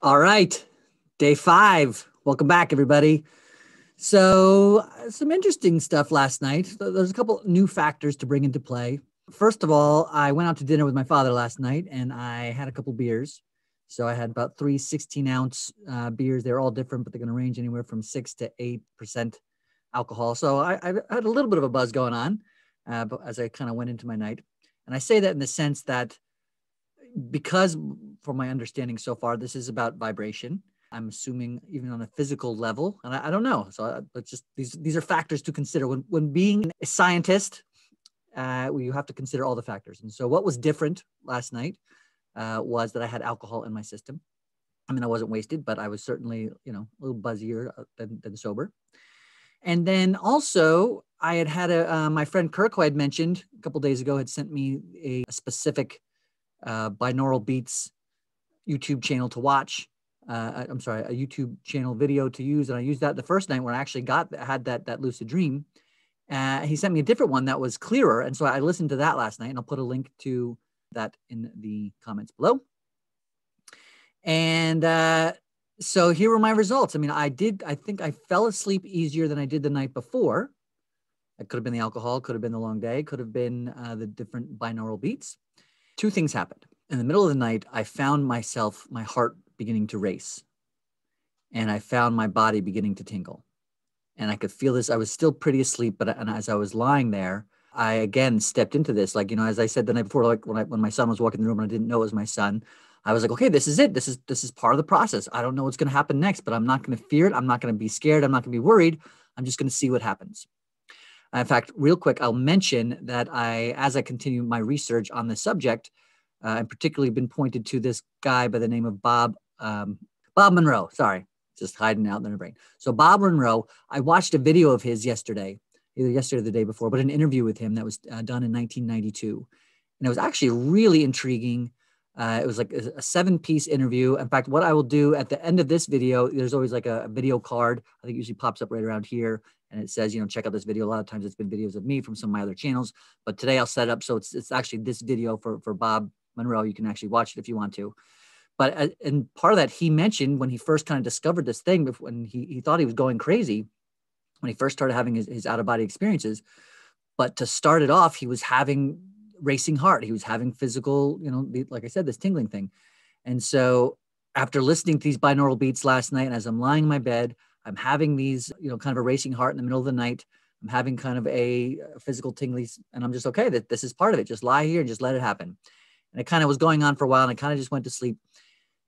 All right, day 5. Welcome back, everybody. So some interesting stuff last night. There's a couple new factors to bring into play. First of all, I went out to dinner with my father last night, and I had a couple beers. So I had about 3 16-ounce beers. They're all different, but they're going to range anywhere from 6 to 8% alcohol. So I had a little bit of a buzz going on but as I kind of went into my night. And I say that in the sense that because from my understanding so far, this is about vibration. I'm assuming even on a physical level, and I don't know. So it's just these are factors to consider when being a scientist. You have to consider all the factors. And so what was different last night was that I had alcohol in my system. I mean, I wasn't wasted, but I was certainly, a little buzzier than sober. And then also I had my friend Kirk, who I had mentioned a couple days ago, had sent me a specific binaural beats YouTube channel to watch. I'm sorry, a YouTube channel video to use. And I used that the first night when I actually had that lucid dream. He sent me a different one that was clearer. And so I listened to that last night, and I'll put a link to that in the comments below. And so here were my results. I mean, I think I fell asleep easier than I did the night before. It could have been the alcohol, could have been the long day, could have been the different binaural beats. 2 things happened. In the middle of the night, I found my heart beginning to race. And I found my body beginning to tingle. And I could feel this. I was still pretty asleep, and as I was lying there, I again stepped into this. Like, as I said the night before, like when my son was walking in the room and I didn't know it was my son, I was like, okay, this is it. This is part of the process. I don't know what's going to happen next, but I'm not going to fear it. I'm not going to be scared. I'm not going to be worried. I'm just going to see what happens. In fact, real quick, I'll mention that as I continue my research on this subject, and particularly been pointed to this guy by the name of Bob Monroe. Sorry, just hiding out in their brain. So Bob Monroe, I watched a video of his yesterday, either yesterday or the day before, but an interview with him that was done in 1992. And it was actually really intriguing. It was like a 7-piece interview. In fact, what I will do at the end of this video, there's always like a video card. I think it usually pops up right around here. And it says, check out this video. A lot of times it's been videos of me from some of my other channels. But today I'll set up so it's actually this video for Bob Monroe. You can actually watch it if you want to. But and part of that, he mentioned when he first kind of discovered this thing, when he thought he was going crazy, when he first started having his out-of-body experiences. But to start it off, he was having racing heart. He was having physical, like I said, this tingling thing. And so after listening to these binaural beats last night, and as I'm lying in my bed, I'm having these, kind of a racing heart in the middle of the night. I'm having kind of a physical tinglies, and I'm just okay that this is part of it. Just lie here and just let it happen. And it kind of was going on for a while, and I kind of just went to sleep.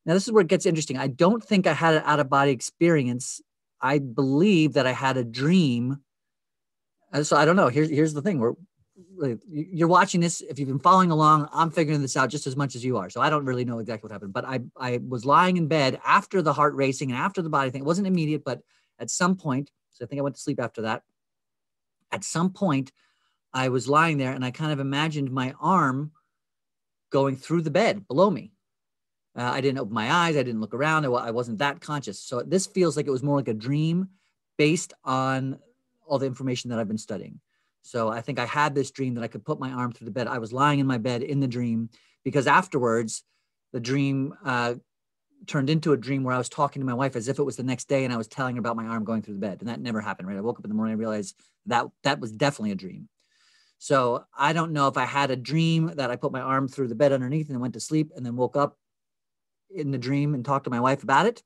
Now, this is where it gets interesting. I don't think I had an out-of-body experience. I believe that I had a dream. So I don't know. Here's the thing. You're watching this. If you've been following along, I'm figuring this out just as much as you are. So I don't really know exactly what happened. But I was lying in bed after the heart racing and after the body thing. It wasn't immediate, but at some point, so I think I went to sleep after that. At some point, I was lying there, and I kind of imagined my arm going through the bed below me. I didn't open my eyes. I didn't look around. I wasn't that conscious. So this feels like it was more like a dream based on all the information that I've been studying. So I think I had this dream that I could put my arm through the bed. I was lying in my bed in the dream, because afterwards the dream turned into a dream where I was talking to my wife as if it was the next day, and I was telling her about my arm going through the bed. And that never happened, right? I woke up in the morning and realized that was definitely a dream. So I don't know if I had a dream that I put my arm through the bed underneath and then went to sleep and then woke up in the dream and talked to my wife about it,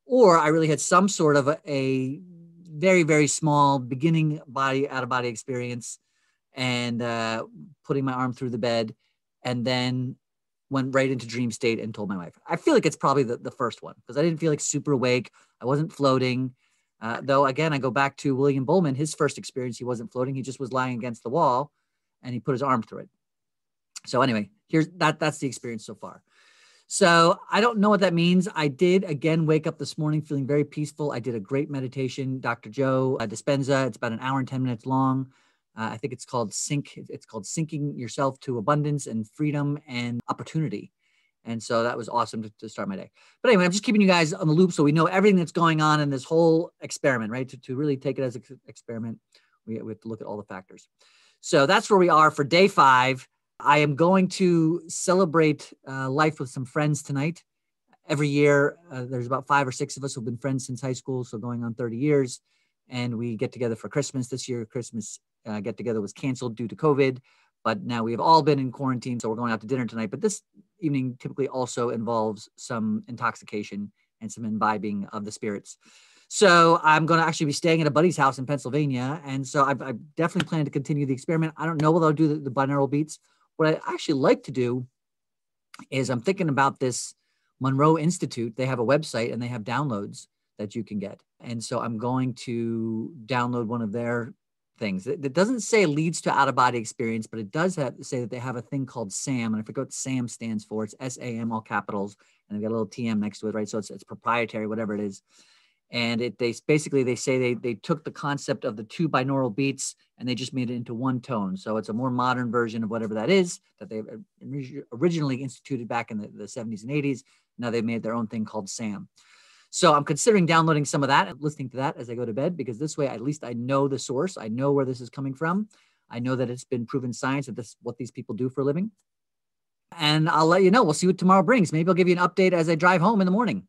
or I really had some sort of a very, very small beginning out-of-body experience and putting my arm through the bed, and then went right into dream state and told my wife. I feel like it's probably the first one, because I didn't feel like super awake. I wasn't floating. Though, again, I go back to William Buhlman, his first experience, he wasn't floating. He just was lying against the wall, and he put his arm through it. So anyway, that's the experience so far. So I don't know what that means. I did, again, wake up this morning feeling very peaceful. I did a great meditation, Dr. Joe Dispenza. It's about 1 hour and 10 minutes long. I think it's called Sync. It's called Syncing Yourself to Abundance and Freedom and Opportunity. And so that was awesome to start my day. But anyway, I'm just keeping you guys on the loop so we know everything that's going on in this whole experiment, right? To really take it as an experiment, we have to look at all the factors. So that's where we are for day 5. I am going to celebrate life with some friends tonight every year, there's about 5 or 6 of us who've been friends since high school, so going on 30 years. And we get together for Christmas. This year, Christmas get together was canceled due to COVID, but now we have all been in quarantine, so we're going out to dinner tonight. But this evening typically also involves some intoxication and some imbibing of the spirits. So I'm going to actually be staying at a buddy's house in Pennsylvania. And so I definitely plan to continue the experiment. I don't know whether I'll do the binaural beats. What I actually like to do is I'm thinking about this Monroe Institute. They have a website and they have downloads that you can get. And so I'm going to download one of their things. It doesn't say leads to out-of-body experience, but it does say that they have a thing called SAM. And I forget what SAM stands for. It's SAM, all capitals, and they've got a little TM next to it, right? So it's proprietary, whatever it is. And they say they took the concept of the 2 binaural beats and they just made it into 1 tone. So it's a more modern version of whatever that is that they originally instituted back in the 70s and 80s. Now they've made their own thing called SAM. So I'm considering downloading some of that and listening to that as I go to bed, because this way, at least I know the source. I know where this is coming from. I know that it's been proven science that this is what these people do for a living. And I'll let you know. We'll see what tomorrow brings. Maybe I'll give you an update as I drive home in the morning.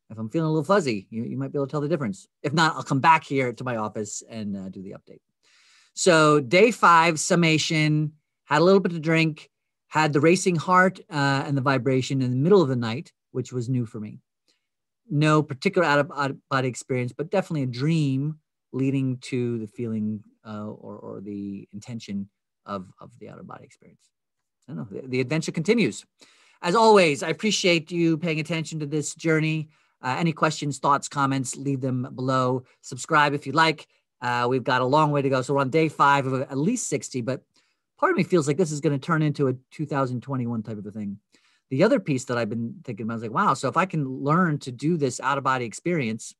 If I'm feeling a little fuzzy, you might be able to tell the difference. If not, I'll come back here to my office and do the update. So day 5, summation, had a little bit to drink, had the racing heart and the vibration in the middle of the night, which was new for me. No particular out-of-body experience, but definitely a dream leading to the feeling or the intention of the out-of-body experience. I don't know, the adventure continues. As always, I appreciate you paying attention to this journey. Any questions, thoughts, comments, leave them below. Subscribe if you like. We've got a long way to go. So we're on day 5 of at least 60, but part of me feels like this is going to turn into a 2021 type of a thing. The other piece that I've been thinking about is like, wow, so if I can learn to do this out-of-body experience,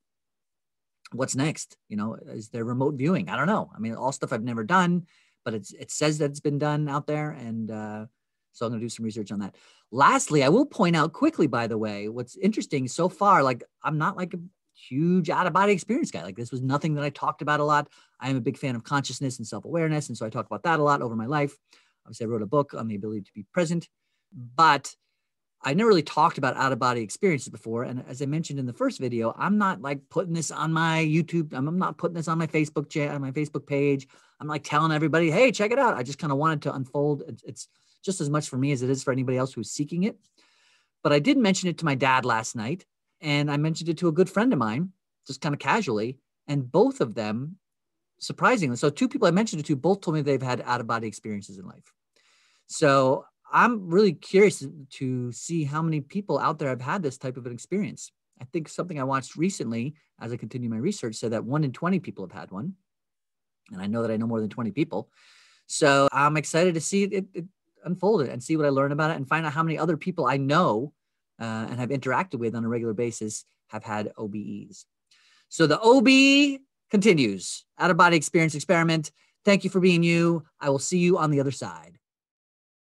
what's next? You know, is there remote viewing? I don't know. I mean, all stuff I've never done, but it says that it's been done out there. And so I'm going to do some research on that. Lastly, I will point out quickly, by the way, what's interesting so far, like I'm not like a huge out-of-body experience guy. Like this was nothing that I talked about a lot. I am a big fan of consciousness and self-awareness. And so I talk about that a lot over my life. Obviously, I wrote a book on the ability to be present, but I never really talked about out-of-body experiences before. And as I mentioned in the first video, I'm not like putting this on my YouTube. I'm not putting this on my Facebook page. I'm like telling everybody, hey, check it out. I just kind of wanted to unfold. It's just as much for me as it is for anybody else who's seeking it. But I did mention it to my dad last night, and I mentioned it to a good friend of mine, just kind of casually, and both of them, surprisingly, so 2 people I mentioned it to both told me they've had out-of-body experiences in life. So I'm really curious to see how many people out there have had this type of an experience. I think something I watched recently as I continue my research said that 1 in 20 people have had one. And I know that I know more than 20 people. So I'm excited to see it unfold and see what I learn about it and find out how many other people I know and have interacted with on a regular basis have had OBEs. So the OBE continues, out-of-body experience experiment. Thank you for being you. I will see you on the other side.